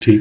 ٹھیک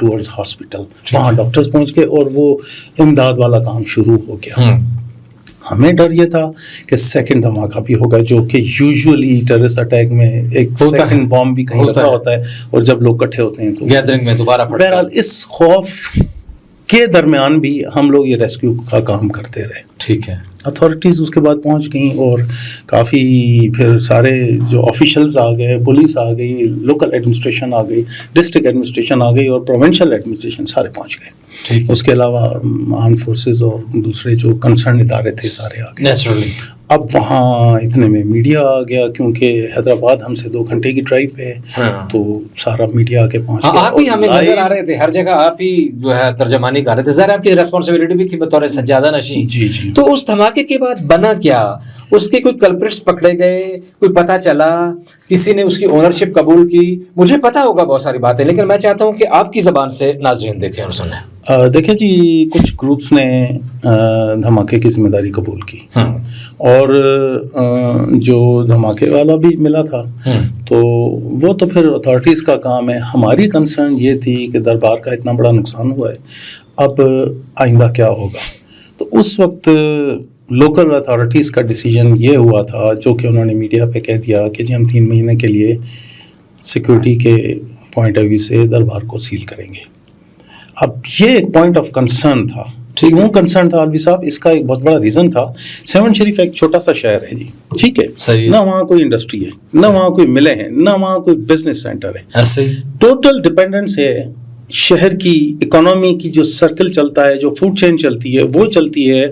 towards hospital. وہاں doctors پہنچ گئے اور وہ امداد والا کام شروع ہو گیا. ہمیں ڈر یہ تھا کہ سیکنڈ دھماکہ بھی ہوگا, جو کہ یوزولی ٹیررسٹ اٹیک میں ایک سیکنڈ بام بھی کہیں رکھا ہوتا ہے, اور جب لوگ اکٹھے ہوتے ہیں تو گیدرنگ میں دوبارہ. بہرحال اس خوف کے درمیان بھی ہم لوگ یہ ریسکیو کا کام کرتے رہے. ٹھیک ہے. اتھارٹیز اس کے بعد پہنچ گئیں اور کافی پھر سارے جو آفیشلز آ گئے, پولیس آ گئی, لوکل ایڈمنسٹریشن آ گئی, ڈسٹرکٹ ایڈمنسٹریشن آ گئی اور پروونشل ایڈمنسٹریشن سارے پہنچ گئے. اس کے علاوہ آرم فورسز اور دوسرے جو کنسرن ادارے تھے سارے آ گئے نیچرلی. اب وہاں اتنے میں میڈیا آ گیا, کیونکہ حیدرآباد ہم سے 2 گھنٹے کی ڈرائیو پہ ہے, تو سارا میڈیا آ کے پہنچ گیا. آپ ہی ہمیں نظر آ رہے تھے ہر جگہ, آپ ہی جو ہے ترجمانی کر رہے تھے. ظاہر آپ کی ریسپانسبلٹی بھی تھی بطور سجادہ نشین. جی جی. تو اس دھماکے کے بعد بنا کیا؟ اس کے کوئی کلپرٹس پکڑے گئے, کوئی پتہ چلا, کسی نے اس کی اونرشپ قبول کی؟ مجھے پتا ہوگا بہت ساری باتیں, لیکن میں چاہتا ہوں کہ آپ کی زبان سے ناظرین دیکھیں اور سنیں. دیکھیں جی, کچھ گروپس نے دھماکے کی ذمہ داری قبول کی, اور جو دھماکے والا بھی ملا تھا تو وہ تو پھر اتھارٹیز کا کام ہے. ہماری کنسرن یہ تھی کہ دربار کا اتنا بڑا نقصان ہوا ہے, اب آئندہ کیا ہوگا. تو اس وقت لوکل اتھارٹیز کا ڈیسیجن یہ ہوا تھا, جو کہ انہوں نے میڈیا پہ کہہ دیا کہ جی ہم 3 مہینے کے لیے سیکورٹی کے پوائنٹ آف ویو سے دربار کو سیل کریں گے. اب یہ ایک پوائنٹ آف کنسرن تھا. کیوں کنسرن تھا الوی صاحب؟ اس کا ایک بہت بڑا ریزن تھا. 7 شریف ایک چھوٹا سا شہر ہے جی, ٹھیک ہے, نہ وہاں کوئی انڈسٹری ہے, نہ وہاں کوئی ملیں ہیں, نہ وہاں کوئی بزنس سینٹر ہے. ٹوٹل ڈپینڈنس ہے شہر کی اکانومی کی, جو سرکل چلتا ہے, جو فوڈ چین چلتی ہے, وہ چلتی ہے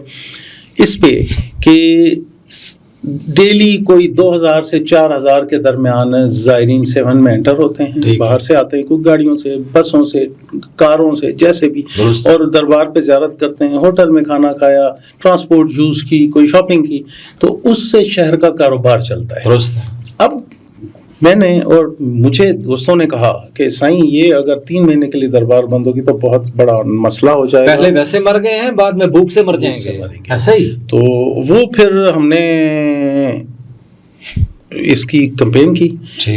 اس پہ کہ ڈیلی کوئی 2000 سے 4000 کے درمیان زائرین 7 میں انٹر ہوتے ہیں, باہر سے آتے ہیں, کوئی گاڑیوں سے, بسوں سے, کاروں سے, جیسے بھی, اور دربار پہ زیارت کرتے ہیں, ہوٹل میں کھانا کھایا, ٹرانسپورٹ یوز کی, کوئی شاپنگ کی, تو اس سے شہر کا کاروبار چلتا ہے. اب میں نے اور مجھے دوستوں نے کہا کہ سائیں یہ اگر 3 مہینے کے لیے دربار بند ہوگی تو بہت بڑا مسئلہ ہو جائے گا. پہلے ویسے مر گئے ہیں, بعد میں بھوک سے مر جائیں گے. ایسا ہی. تو وہ پھر ہم نے اس کی کمپین کی,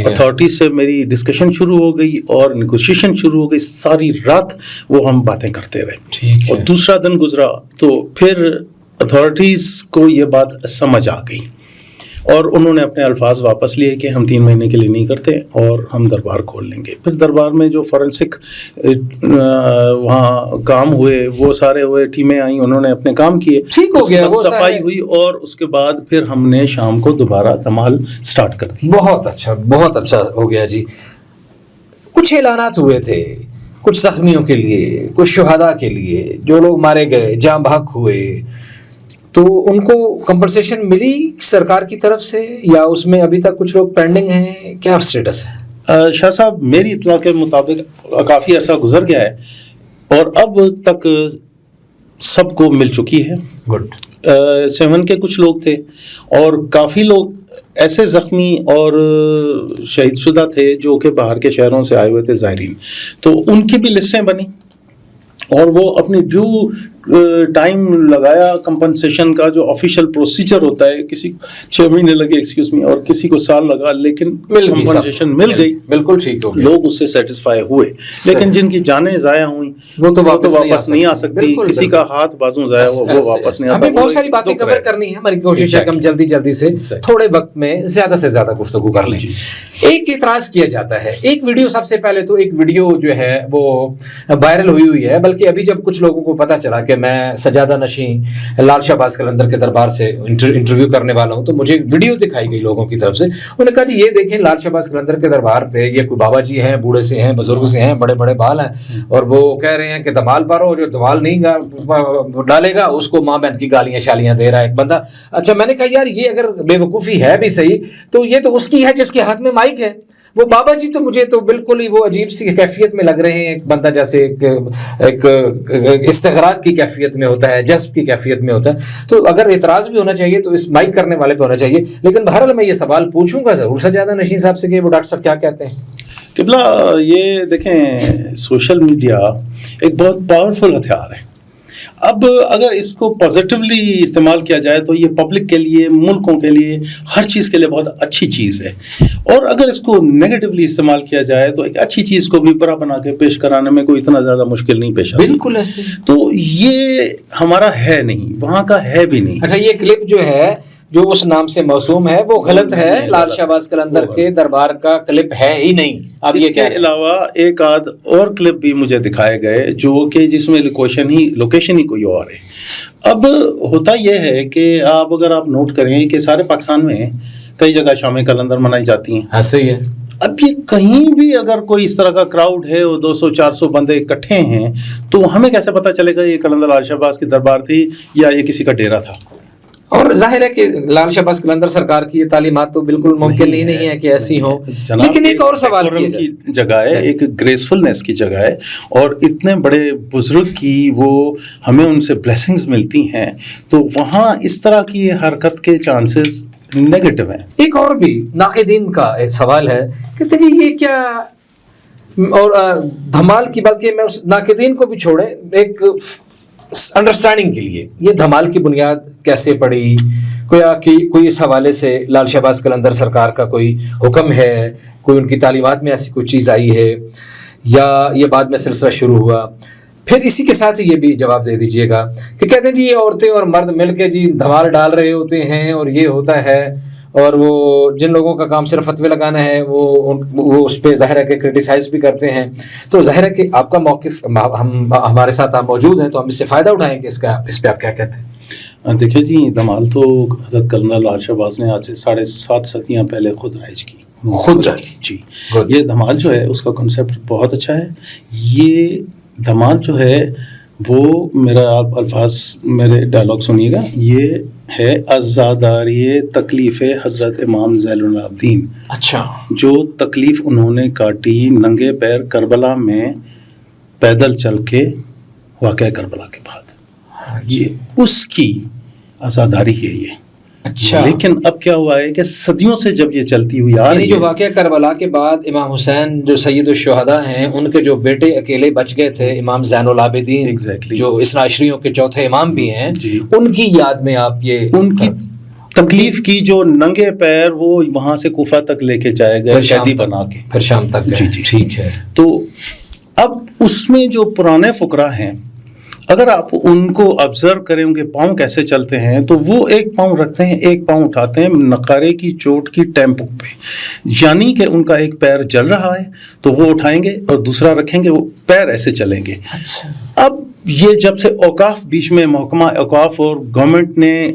اتھارٹیز سے میری ڈسکشن شروع ہو گئی اور نیگوشیشن شروع ہو گئی. ساری رات وہ ہم باتیں کرتے رہے, اور دوسرا دن گزرا تو پھر اتھارٹیز کو یہ بات سمجھ آ گئی, اور انہوں نے اپنے الفاظ واپس لیے کہ ہم 3 مہینے کے لیے نہیں کرتے اور ہم دربار کھول لیں گے. پھر دربار میں جو فورنسک وہاں کام ہوئے وہ سارے ہوئے, ٹیمیں آئیں, انہوں نے اپنے کام کیے, ٹھیک ہو گیا, صفائی ہوئی, اور اس کے بعد پھر ہم نے شام کو دوبارہ دھمال سٹارٹ کر دی. بہت اچھا, بہت اچھا ہو گیا جی. کچھ اعلانات ہوئے تھے کچھ زخمیوں کے لیے, کچھ شہداء کے لیے, جو لوگ مارے گئے, جاں بحق ہوئے, تو ان کو کمپنسیشن ملی سرکار کی طرف سے, یا اس میں ابھی تک کچھ لوگ پینڈنگ ہیں؟ کیا سٹیٹس ہے؟ شاہ صاحب میری اطلاع کے مطابق کافی عرصہ گزر گیا ہے اور اب تک سب کو مل چکی ہے. گڈ. 7 کے کچھ لوگ تھے اور کافی لوگ ایسے زخمی اور شہید شدہ تھے جو کہ باہر کے شہروں سے آئے ہوئے تھے زائرین, تو ان کی بھی لسٹیں بنی اور وہ اپنی ڈیو ٹائم لگایا کمپنسیشن کا, جو آفیشیل پروسیجر ہوتا ہے. کسی کو 6 مہینے لگے ایکسکیوز می, اور کسی کو سال لگا, لیکن کمپنسیشن مل گئی. بالکل ٹھیک ہو گیا, لوگ اس سے سیٹسفائی ہوئے. لیکن جن کی جانیں ضائع ہوئیں وہ تو واپس نہیں آ سکتی, کسی کا ہاتھ بازو ضائع ہو وہ واپس نہیں آتا. ہمیں بہت ساری باتیں کور کرنی ہے, ہماری کوشش ہے کہ ہم جلدی سے تھوڑے وقت میں زیادہ سے زیادہ گفتگو کر لیں. ایک اعتراض کیا جاتا ہے, ایک ویڈیو, سب سے پہلے تو ایک ویڈیو جو ہے وہ وائرل ہوئی ہے, بلکہ ابھی جب کچھ لوگوں کو پتا چلا کہ میں سجادہ نشین لال شہباز قلندر کے دربار سے انٹرویو کرنے والا ہوں, تو مجھے ویڈیو دکھائی گئی لوگوں کی طرف سے. انہوں نے کہا جی یہ دیکھیں لال شہباز قلندر کے دربار پہ یہ کوئی بابا جی ہیں, بوڑھے سے ہیں, بزرگ سے ہیں, بڑے بڑے بال ہیں, اور وہ کہہ رہے ہیں کہ دمال پارو, جو دمال نہیں ڈالے گا اس کو ماں بہن کی گالیاں شالیاں دے رہا ہے ایک بندہ. اچھا, میں نے کہا یار یہ اگر بے وقوفی ہے بھی صحیح, تو یہ تو اس کی ہے جس کے ہاتھ میں مائک ہے. وہ بابا جی تو مجھے تو بالکل ہی وہ عجیب سی کیفیت میں لگ رہے ہیں, ایک بندہ جیسے ایک استغراق کی کیفیت میں ہوتا ہے, جذب کی کیفیت میں ہوتا ہے. تو اگر اعتراض بھی ہونا چاہیے تو اس مائک کرنے والے پہ ہونا چاہیے. لیکن بہرحال میں یہ سوال پوچھوں گا ضرور سجادہ نشین صاحب سے کہ وہ ڈاکٹر صاحب کیا کہتے ہیں. قبلہ, یہ دیکھیں سوشل میڈیا ایک بہت پاورفل ہتھیار ہے. اب اگر اس کو پازیٹیولی استعمال کیا جائے تو یہ پبلک کے لیے، ملکوں کے لیے، ہر چیز کے لیے بہت اچھی چیز ہے، اور اگر اس کو نیگیٹیولی استعمال کیا جائے تو ایک اچھی چیز کو بھی برا بنا کے پیش کرانے میں کوئی اتنا زیادہ مشکل نہیں پیش آتا. بالکل ایسے. تو یہ ہمارا ہے نہیں، وہاں کا ہے بھی نہیں. اچھا، یہ کلپ جو ہے جو اس نام سے موسوم ہے وہ غلط ہے، لال شہباز قلندر کے دربار کا کلپ ہے ہی نہیں. اب اس یہ کے کیا علاوہ ایک آدھ اور کلپ بھی مجھے دکھائے گئے جو کہ جس میں لوکیشن ہی کوئی اور ہے. اب ہوتا یہ ہے کہ اگر آپ نوٹ کریں کہ سارے پاکستان میں کئی جگہ شام قلندر منائی جاتی ہیں. ہاں صحیح ہے. اب یہ کہیں بھی اگر کوئی اس طرح کا کراؤڈ ہے اور 200-400 بندے اکٹھے ہیں تو ہمیں کیسے پتہ چلے گا یہ قلندر لال شہباز کی دربار تھی یا یہ کسی کا ڈیرا تھا؟ اور ظاہر ہے کہ لال شہباز قلندر سرکار کی یہ تعلیمات تو بالکل ممکن ہی نہیں ہے کہ ایسی ہوں. لیکن ایک اور سوال کی جگہ ہے، ایک گریسفلنس کی جگہ ہے، اور اتنے بڑے بزرگ کی وہ ہمیں ان سے بلیسنگز ملتی ہیں، تو وہاں اس طرح کی حرکت کے چانسز نیگیٹو ہیں. ایک اور بھی ناقدین کا ایک سوال ہے کہ جی یہ کیا، اور دھمال کی، بلکہ میں اس ناقدین کو بھی چھوڑے، ایک انڈرسٹینڈنگ کے لیے یہ دھمال کی بنیاد کیسے پڑی؟ کوئی اس حوالے سے لال شہباز قلندر سرکار کا کوئی حکم ہے، کوئی ان کی تعلیمات میں ایسی کوئی چیز آئی ہے، یا یہ بعد میں سلسلہ شروع ہوا؟ پھر اسی کے ساتھ یہ بھی جواب دے دیجئے گا کہ کہتے ہیں جی یہ عورتیں اور مرد مل کے جی دھمال ڈال رہے ہوتے ہیں اور یہ ہوتا ہے، اور وہ جن لوگوں کا کام صرف فتوے لگانا ہے وہ اس پہ ظاہر ہے کہ کرٹیسائز بھی کرتے ہیں. تو ظاہر ہے کہ آپ کا موقف، ہمارے ساتھ آپ موجود ہیں تو ہم اس سے فائدہ اٹھائیں گے. اس پہ آپ کیا کہتے ہیں؟ دیکھیں جی، دھمال تو حضرت قلندر لال شہباز نے آج سے 7.5 صدیاں پہلے خود رائج کی. جی، یہ دھمال جو ہے اس کا کنسیپٹ بہت اچھا ہے. یہ دھمال جو ہے وہ میرے ڈائلاگ سنیے گا، یہ ہے عزاداری تکلیف حضرت امام زین العابدین. اچھا. جو تکلیف انہوں نے کاٹی ننگے پیر کربلا میں پیدل چل کے واقعہ کربلا کے بعد، یہ اس کی عزاداری ہے یہ. اچھا. لیکن اب کیا ہوا ہے کہ صدیوں سے جب یہ چلتی ہوئی آ رہی ہے، جو واقعہ کربلا کے بعد امام حسین جو سید الشہداء ہیں، ان کے جو بیٹے اکیلے بچ گئے تھے، امام زین العابدین جو اثنا عشریوں کے چوتھے امام بھی ہیں، ان کی یاد میں آپ یہ ان کی تکلیف کی جو ننگے پیر وہ وہاں سے کوفہ تک لے کے جائے گئے قیدی بنا کے، پھر شام تک. جی ٹھیک ہے. تو اب اس میں جو پرانے فقراء ہیں، اگر آپ ان کو آبزرو کریں ان کے پاؤں کیسے چلتے ہیں، تو وہ ایک پاؤں رکھتے ہیں، ایک پاؤں اٹھاتے ہیں نقارے کی چوٹ کی ٹیمپو پہ، یعنی کہ ان کا ایک پیر جل رہا ہے تو وہ اٹھائیں گے اور دوسرا رکھیں گے، وہ پیر ایسے چلیں گے. اب یہ جب سے اوقاف بیچ میں محکمہ اوقاف اور گورنمنٹ نے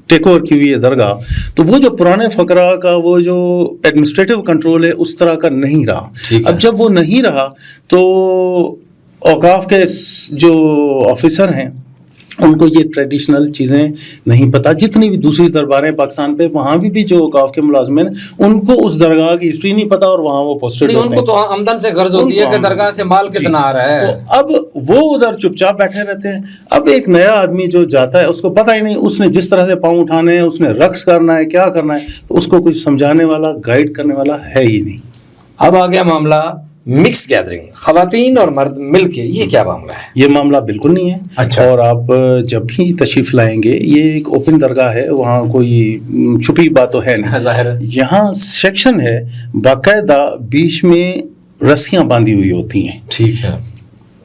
ٹیک اوور کی ہوئی ہے درگاہ، تو وہ جو پرانے فقراء کا وہ جو ایڈمنسٹریٹو کنٹرول ہے اس طرح کا نہیں رہا. اب جب وہ نہیں رہا تو اوقاف کے جو آفیسر ہیں ان کو یہ ٹریڈیشنل چیزیں نہیں پتہ. جتنی بھی دوسری درباریں پاکستان پہ، وہاں بھی جو اوقاف کے ملازمین ان کو اس درگاہ کی ہسٹری نہیں پتہ، اور وہاں وہ پوسٹڈ ہوتے ہیں. ان کو تو آمدن سے غرض ہوتی ہے کہ درگاہ سے مال کتنا آ رہا ہے. تو اب وہ ادھر چپ چاپ بیٹھے رہتے ہیں. اب ایک نیا آدمی جو جاتا ہے اس کو پتہ ہی نہیں، اس نے جس طرح سے پاؤں اٹھانے ہیں، اس نے رقص کرنا ہے، کیا کرنا ہے، تو اس کو کچھ سمجھانے والا، گائیڈ کرنے والا ہے ہی نہیں. اب آ گیا معاملہ مکس گیدرنگ، خواتین اور مرد مل کے، یہ کیا معاملہ ہے؟ یہ معاملہ بالکل نہیں ہے. اچھا. اور آپ جب بھی تشریف لائیں گے، یہ ایک اوپن درگاہ ہے، وہاں کوئی چھپی بات تو ہے نہیں. ظاہر ہے. یہاں سیکشن ہے باقاعدہ، بیچ میں رسیاں باندھی ہوئی ہوتی ہیں. ٹھیک ہے.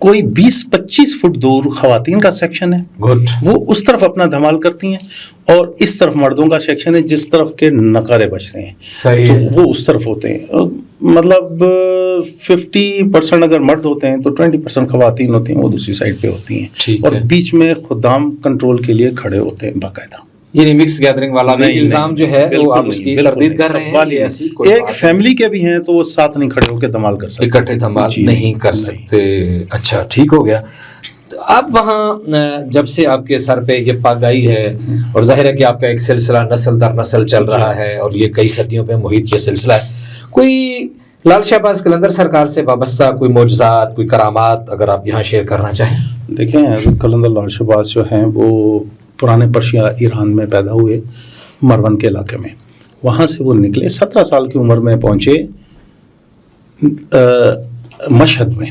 کوئی 20-25 فٹ دور خواتین کا سیکشن ہے. گڈ. وہ اس طرف اپنا دھمال کرتی ہیں، اور اس طرف مردوں کا سیکشن ہے جس طرف کے نقارے بجتے ہیں. صحیح. تو وہ اس طرف ہوتے ہیں. مطلب 50% اگر مرد ہوتے ہیں تو 20% خواتین ہوتی ہیں، وہ دوسری سائڈ پہ ہوتی ہیں، اور بیچ میں خدام کنٹرول کے لیے کھڑے ہوتے ہیں باقاعدہ. یعنی مکس گیدرنگ والا بھی الزام جو ہے وہ آپ اس کی تردید کر رہے ہیں. ایک فیملی کے بھی ہیں تو وہ ساتھ نہیں کھڑے ہو کے دھمال کر سکتے، اکٹھے دھمال نہیں کر سکتے. اچھا ٹھیک ہو گیا. اب وہاں جب سے آپ کے سر پہ یہ پگ آئی ہے، اور ظاہر ہے کہ آپ کا ایک سلسلہ نسل در نسل چل رہا ہے، اور یہ کئی صدیوں پہ محیط یہ سلسلہ ہے، کوئی لال شہباز قلندر سرکار سے وابستہ کوئی معجزات، کوئی کرامات اگر آپ یہاں شیئر کرنا چاہیں؟ دیکھیں، حضرت قلندر لال شہباز جو ہیں وہ پرانے پرشیا ایران میں پیدا ہوئے، مروان کے علاقے میں. وہاں سے وہ نکلے، 17 سال کی عمر میں پہنچے مشہد میں.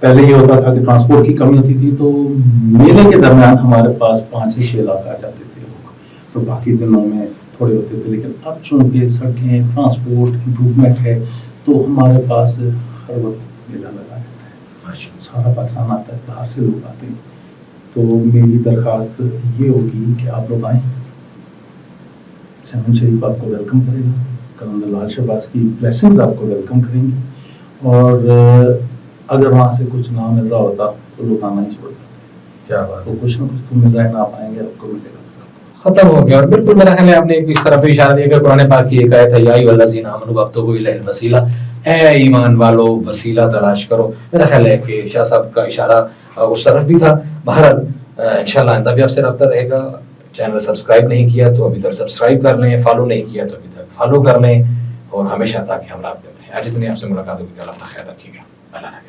پہلے یہ ہوتا تھا کہ ٹرانسپورٹ کی کمی ہوتی تھی تو میلے کے درمیان ہمارے پاس 5 سے 6 لاکھ آ جاتے تھے لوگ، تو باقی دنوں میں تھوڑے ہوتے تھے. لیکن اب چونکہ سڑکیں ٹرانسپورٹ امپروومنٹ ہے تو ہمارے پاس ہر وقت میلہ لگا رہتا ہے، سارا پاکستان آتا ہے، باہر سے لوگ آتے ہیں. تو میری درخواست یہ ہوگی کہ آپ لوگ آئیں، سیون شریف آپ کو ویلکم کرے گا، کلندر لال شہباز کی بلیسنگز آپ کو ویلکم کریں گی، اور اگر وہاں سے کچھ نہ مل رہا ہوتا تو لوگ آنا ہی چھوڑ دیتے. کیا بات تو کچھ نہ کچھ تو مل رہا ہے نا، آپ آئیں گے آپ کو ملے گا. ختم ہو گیا. اور بالکل میرا خیال ہے آپ نے اس طرف اشارہ دیا کہ قرآن پاک کی ایک آیت ہے، یا ایھا الذین آمنوا وابتغوا الیہ الوسیلہ، اے ایمان والو وسیلہ تلاش کرو. میرا خیال ہے کہ شاہ صاحب کا اشارہ اس طرف بھی تھا. بہرحال انشاءاللہ آئندہ بھی آپ سے رابطہ رہے گا. چینل سبسکرائب نہیں کیا تو ابھی تک سبسکرائب کر لیں، فالو نہیں کیا تو ابھی تک فالو کر لیں، اور ہمیشہ تاکہ ہم رابطے میں رہیں. آج اتنی آپ سے ملاقات ہوگی. اللہ اپنا خیال رکھیے گا. اللہ حافظ.